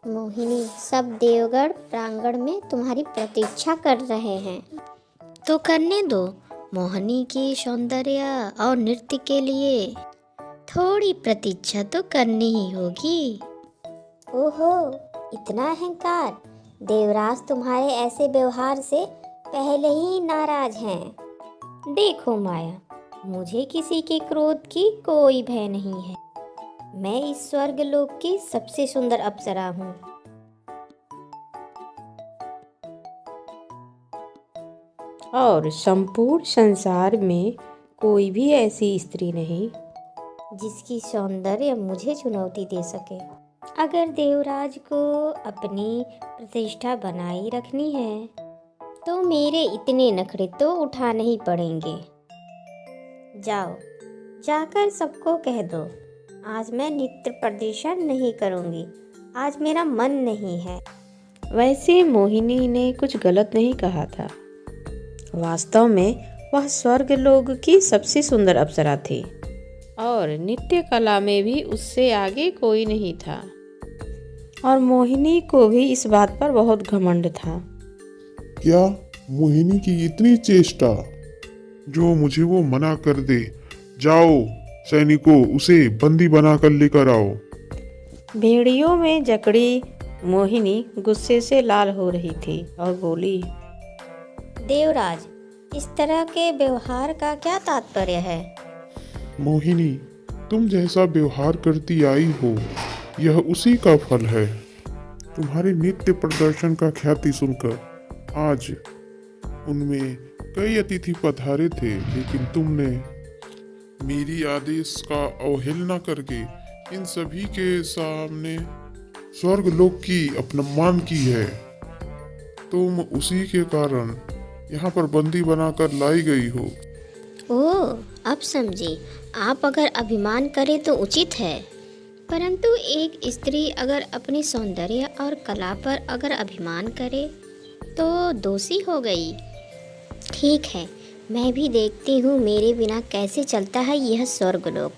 मोहिनी, सब देवगढ़ प्रांगण में तुम्हारी प्रतीक्षा कर रहे हैं। तो करने दो। मोहिनी की सौंदर्य और नृत्य के लिए थोड़ी प्रतीक्षा तो करनी ही होगी। ओहो, इतना अहंकार! देवराज तुम्हारे ऐसे व्यवहार से पहले ही नाराज हैं। देखो माया, मुझे किसी के क्रोध की कोई भय नहीं है। मैं इस स्वर्ग लोक की सबसे सुंदर अप्सरा हूँ। और संपूर्ण संसार में कोई भी ऐसी स्त्री नहीं जिसकी सौंदर्य मुझे चुनौती दे सके। अगर देवराज को अपनी प्रतिष्ठा बनाए रखनी है तो मेरे इतने नखरे तो उठाने ही पड़ेंगे। जाओ, जाकर सबको कह दो, आज मैं नृत्य प्रदर्शन नहीं करूँगी। आज मेरा मन नहीं है। वैसे मोहिनी ने कुछ गलत नहीं कहा था। वास्तव में वह स्वर्ग लोक की सबसे सुंदर अप्सरा थी और नृत्य कला में भी उससे आगे कोई नहीं था। और मोहिनी को भी इस बात पर बहुत घमंड था। क्या मोहिनी की इतनी चेष्टा जो मुझे वो मना कर दे। जाओ सैनिकों, उसे बंदी बनाकर लेकर आओ। भेड़ियों में जकड़ी मोहिनी गुस्से से लाल हो रही थी और बोली, देवराज, इस तरह के व्यवहार का क्या तात्पर्य है? मोहिनी, तुम जैसा व्यवहार करती आई हो यह उसी का फल है। तुम्हारे नृत्य प्रदर्शन का ख्याति सुनकर आज उनमें कई अतिथि पधारे थे, लेकिन तुमने मेरी आदेश का अवहेलना करके इन सभी के सामने स्वर्ग लोक की अपमान की है। तुम उसी के कारण यहाँ पर बंदी बनाकर लाई गई हो। ओह, अब समझी। आप अगर अभिमान करें तो उचित है, परंतु एक स्त्री अगर अपनी सौंदर्य और कला पर अगर अभिमान करे तो दोषी हो गई। ठीक है, मैं भी देखती हूँ मेरे बिना कैसे चलता है यह स्वर्गलोक।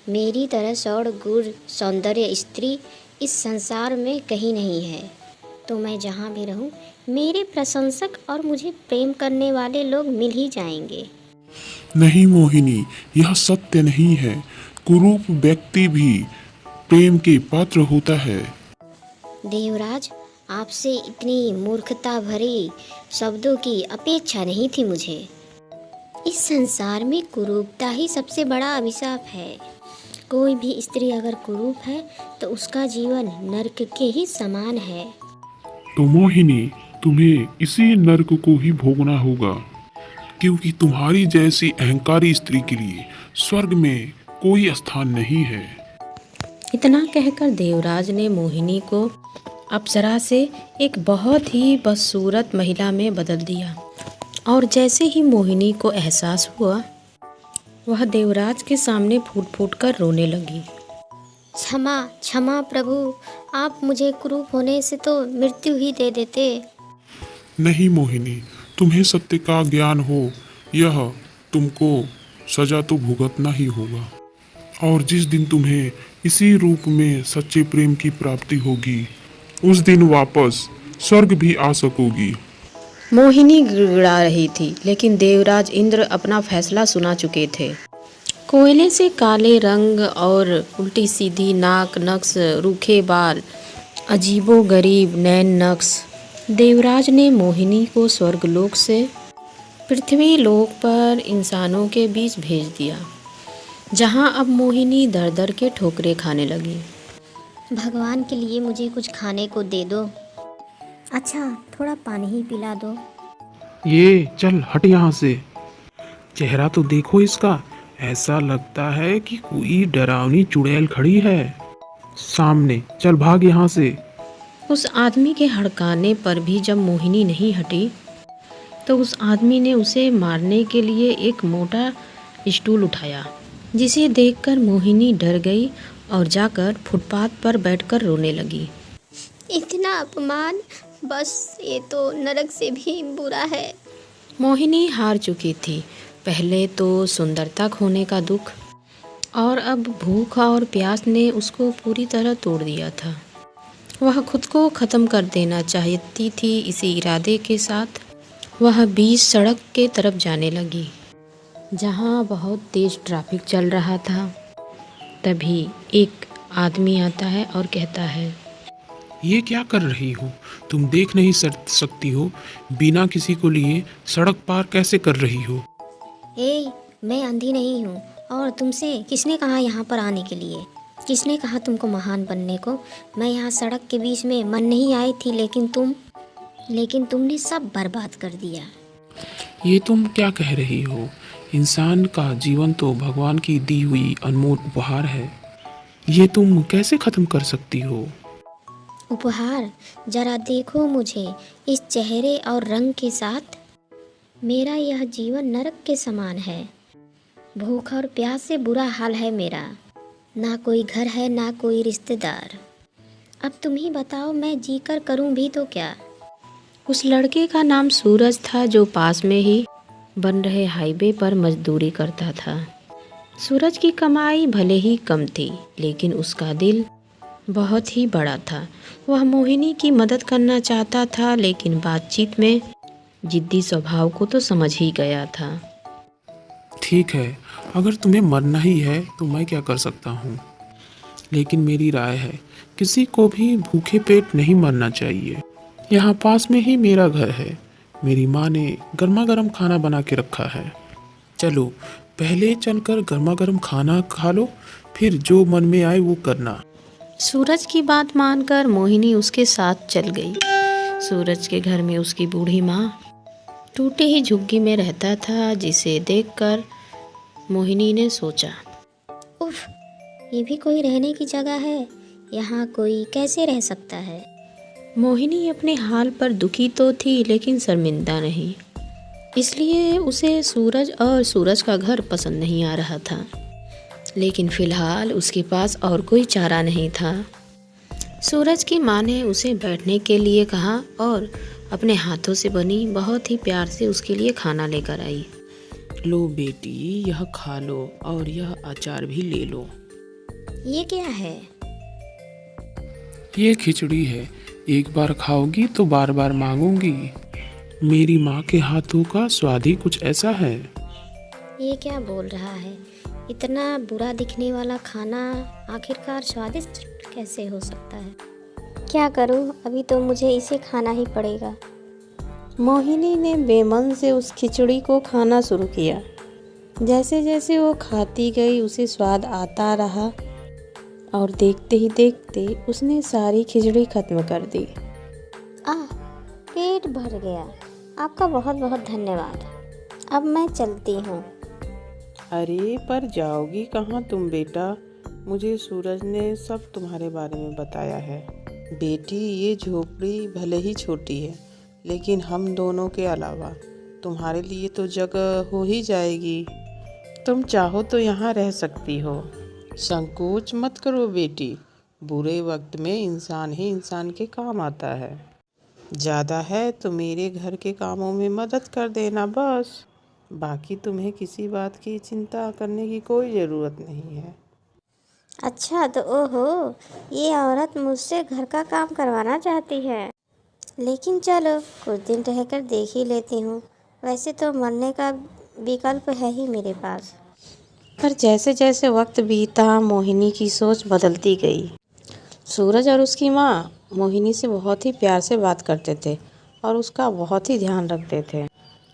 मेरी तरह सौर गुण सौंदर्य स्त्री इस संसार में कहीं नहीं है। तो मैं जहाँ भी रहूँ मेरे प्रशंसक और मुझे प्रेम करने वाले लोग मिल ही जाएंगे। नहीं मोहिनी, यह सत्य नहीं है। कुरूप व्यक्ति भी प्रेम के पात्र होता है। देवराज, आपसे इतनी मूर्खता भरी शब्दों की अपेक्षा नहीं थी मुझे। इस संसार में कुरूपता ही सबसे बड़ा अभिशाप है। कोई भी स्त्री अगर कुरूप है तो उसका जीवन नरक के ही समान है। तो मोहिनी, तुम्हें इसी नर्क को ही भोगना होगा, क्योंकि तुम्हारी जैसी अहंकारी स्त्री के लिए स्वर्ग में कोई स्थान नहीं है। इतना कहकर देवराज ने मोहिनी को अप्सरा से एक बहुत ही बदसूरत महिला में बदल दिया। और जैसे ही मोहिनी को एहसास हुआ, वह देवराज के सामने फूट फूट कर रोने लगी। क्षमा क्षमा प्रभु, आप मुझे कुरूप होने से तो मृत्यु ही दे देते। नहीं मोहिनी, तुम्हें सत्य का ज्ञान हो, यह तुमको सजा तो भुगतना ही होगा। और जिस दिन तुम्हें इसी रूप में सच्चे प्रेम की प्राप्ति होगी, उस दिन वापस स्वर्ग भी आ सकोगी। मोहिनी गिड़गिड़ा रही थी, लेकिन देवराज इंद्र अपना फैसला सुना चुके थे। कोयले से काले रंग और उल्टी सीधी नाक नक्श, रूखे बाल, अजीबो गरीब नैन नक्श। देवराज ने मोहिनी को स्वर्गलोक से पृथ्वी लोक पर इंसानों के बीच भेज दिया, जहां अब मोहिनी दर दर के ठोकरे खाने लगी। भगवान के लिए मुझे कुछ खाने को दे दो। अच्छा, थोड़ा पानी ही पिला दो। ये चल हट यहाँ से। चेहरा तो देखो इसका, ऐसा लगता है कि कोई डरावनी चुड़ैल खड़ी है सामने। चल भाग यहाँ से। उस आदमी के हड़काने पर भी जब मोहिनी नहीं हटी तो उस आदमी ने उसे मारने के लिए एक मोटा स्टूल उठाया, जिसे देखकर मोहिनी डर गई और जाकर फुटपाथ पर बैठकर रोने लगी। इतना अपमान, बस ये तो नरक से भी बुरा है। मोहिनी हार चुकी थी। पहले तो सुंदरता खोने का दुख, और अब भूख और प्यास ने उसको पूरी तरह तोड़ दिया था। वह खुद को ख़त्म कर देना चाहती थी। इसी इरादे के साथ वह बीच सड़क के तरफ जाने लगी, जहाँ बहुत तेज़ ट्रैफिक चल रहा था। तभी एक आदमी आता है और कहता है, ये क्या कर रही हो? तुम देख नहीं सकती हो? बिना किसी को लिए सड़क पार कैसे कर रही हो? मैं अंधी नहीं हूँ। और तुमसे किसने कहा यहाँ पर आने के लिए? किसने कहा तुमको महान बनने को? मैं यहाँ सड़क के बीच में मन नहीं आई थी, लेकिन तुमने सब बर्बाद कर दिया। ये तुम क्या कह रही हो? इंसान का जीवन तो भगवान की दी हुई अनमोल उपहार है। ये तुम कैसे ख़त्म कर सकती हो? उपहार? जरा देखो मुझे इस चेहरे और रंग के साथ। मेरा यह जीवन नरक के समान है। भूख और प्यास से बुरा हाल है मेरा। ना कोई घर है, ना कोई रिश्तेदार। अब तुम ही बताओ, मैं जीकर करूं भी तो क्या? उस लड़के का नाम सूरज था, जो पास में ही बन रहे हाईवे पर मजदूरी करता था। सूरज की कमाई भले ही कम थी, लेकिन उसका दिल बहुत ही बड़ा था। वह मोहिनी की मदद करना चाहता था, लेकिन बातचीत में जिद्दी स्वभाव को तो समझ ही गया था। ठीक है, अगर तुम्हें मरना ही है तो मैं क्या कर सकता हूँ, लेकिन मेरी राय है किसी को भी भूखे पेट नहीं मरना चाहिए। यहाँ पास में ही मेरा घर है। मेरी माँ ने गर्मा गर्म खाना बना के रखा है। चलो पहले चलकर गर्मा गर्म खाना खा लो, फिर जो मन में आए वो करना। सूरज की बात मानकर मोहिनी उसके साथ चल गई। सूरज के घर में उसकी बूढ़ी माँ टूटी ही झुग्गी में रहता था, जिसे देखकर मोहिनी ने सोचा, उफ, ये भी कोई रहने की जगह है? यहाँ कोई कैसे रह सकता है? मोहिनी अपने हाल पर दुखी तो थी, लेकिन शर्मिंदा नहीं। इसलिए उसे सूरज और सूरज का घर पसंद नहीं आ रहा था, लेकिन फिलहाल उसके पास और कोई चारा नहीं था। सूरज की माँ ने उसे बैठने के लिए कहा और अपने हाथों से बनी बहुत ही प्यार से उसके लिए खाना लेकर आई। लो बेटी, यह खा लो और यह अचार भी ले लो। ये क्या है? ये खिचड़ी है। एक बार खाओगी तो बार बार मांगूंगी। मेरी माँ के हाथों का स्वाद ही कुछ ऐसा है। ये क्या बोल रहा है? इतना बुरा दिखने वाला खाना आखिरकार स्वादिष्ट कैसे हो सकता है? क्या करूं, अभी तो मुझे इसे खाना ही पड़ेगा। मोहिनी ने बेमन से उस खिचड़ी को खाना शुरू किया। जैसे जैसे वो खाती गई, उसे स्वाद आता रहा और देखते ही देखते उसने सारी खिचड़ी खत्म कर दी। पेट भर गया। आपका बहुत बहुत धन्यवाद। अब मैं चलती हूँ। अरे पर जाओगी कहाँ तुम बेटा? मुझे सूरज ने सब तुम्हारे बारे में बताया है। बेटी, ये झोपड़ी भले ही छोटी है, लेकिन हम दोनों के अलावा तुम्हारे लिए तो जगह हो ही जाएगी। तुम चाहो तो यहाँ रह सकती हो। संकोच मत करो बेटी। बुरे वक्त में इंसान ही इंसान के काम आता है। ज़्यादा है तो मेरे घर के कामों में मदद कर देना बस। बाकी तुम्हें किसी बात की चिंता करने की कोई ज़रूरत नहीं है। अच्छा, तो ओहो, ये औरत मुझसे घर का काम करवाना चाहती है। लेकिन चलो, कुछ दिन रहकर देख ही लेती हूँ। वैसे तो मरने का विकल्प है ही मेरे पास। पर जैसे जैसे वक्त बीता, मोहिनी की सोच बदलती गई। सूरज और उसकी माँ मोहिनी से बहुत ही प्यार से बात करते थे और उसका बहुत ही ध्यान रखते थे।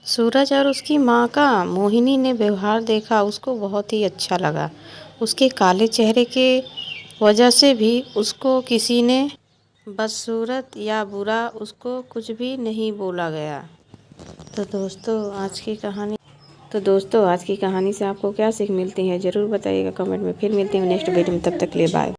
सूरज और उसकी माँ का मोहिनी ने व्यवहार देखा, उसको बहुत ही अच्छा लगा। उसके काले चेहरे के वजह से भी उसको किसी ने बदसूरत या बुरा उसको कुछ भी नहीं बोला गया। तो दोस्तों आज की कहानी से आपको क्या सीख मिलती है, ज़रूर बताइएगा कमेंट में। फिर मिलते हैं नेक्स्ट वीडियो में, तब तक के लिए बाय।